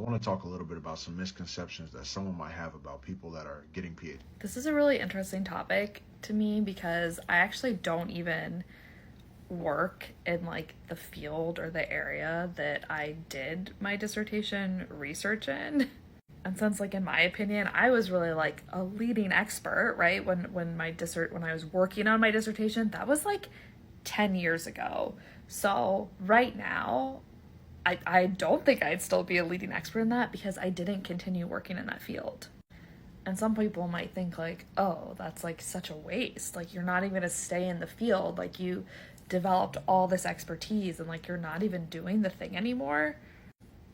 want to talk a little bit about some misconceptions that someone might have about people that are getting PhD. This is a really interesting topic to me because I actually don't even work in like the field or the area that I did my dissertation research in. And since like in my opinion, I was really like a leading expert, right? When I was working on my dissertation, that was like 10 years ago. So right now, I don't think I'd still be a leading expert in that because I didn't continue working in that field. And some people might think like, oh, that's like such a waste. Like you're not even gonna stay in the field. Like you developed all this expertise and like you're not even doing the thing anymore.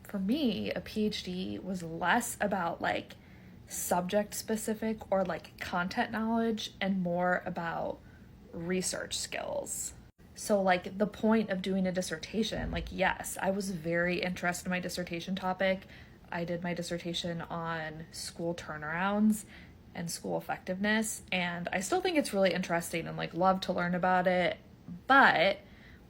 For me, a PhD was less about like subject specific or like content knowledge and more about research skills. So like the point of doing a dissertation, like yes, I was very interested in my dissertation topic. I did my dissertation on school turnarounds and school effectiveness, and I still think it's really interesting and like love to learn about it. But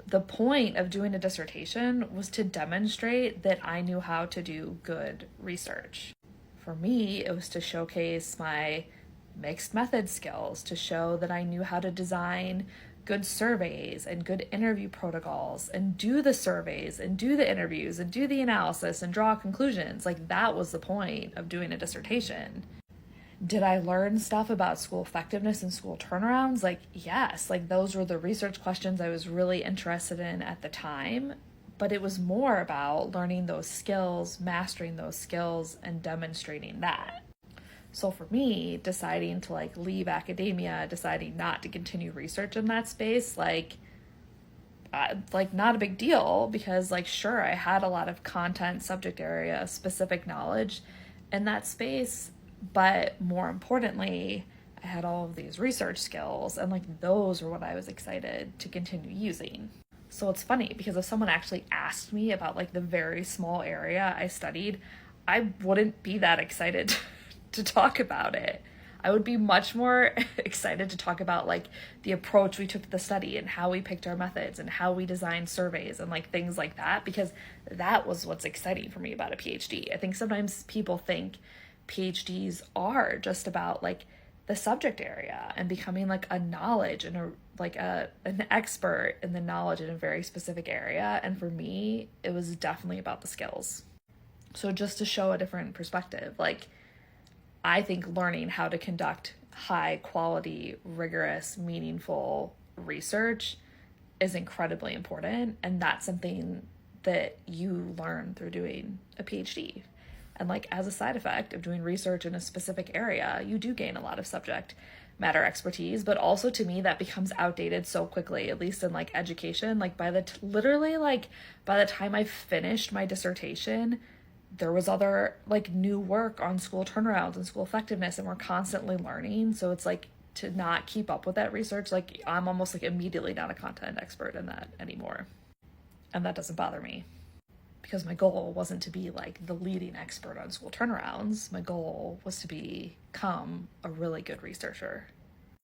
the point of doing a dissertation was to demonstrate that I knew how to do good research. For me, it was to showcase my mixed method skills, to show that I knew how to design good surveys and good interview protocols and do the surveys and do the interviews and do the analysis and draw conclusions. Like that was the point of doing a dissertation. Did I learn stuff about school effectiveness and school turnarounds? Like, yes, like those were the research questions I was really interested in at the time, but it was more about learning those skills, mastering those skills, and demonstrating that. So for me, deciding to like leave academia, deciding not to continue research in that space, like not a big deal because like, sure, I had a lot of content, subject area, specific knowledge in that space, but more importantly, I had all of these research skills and like those are what I was excited to continue using. So it's funny because if someone actually asked me about like the very small area I studied, I wouldn't be that excited to talk about it. I would be much more excited to talk about like the approach we took to the study and how we picked our methods and how we designed surveys and like things like that, because that was what's exciting for me about a PhD. I think sometimes people think PhDs are just about like the subject area and becoming like a knowledge and an expert in the knowledge in a very specific area. And for me, it was definitely about the skills. So just to show a different perspective, like I think learning how to conduct high quality, rigorous, meaningful research is incredibly important. And that's something that you learn through doing a PhD. And like as a side effect of doing research in a specific area, you do gain a lot of subject matter expertise, but also to me that becomes outdated so quickly, at least in like education. Like by the time I finished my dissertation, there was other like new work on school turnarounds and school effectiveness, and we're constantly learning. So it's like to not keep up with that research, like I'm almost like immediately not a content expert in that anymore. And that doesn't bother me because my goal wasn't to be like the leading expert on school turnarounds. My goal was to become a really good researcher.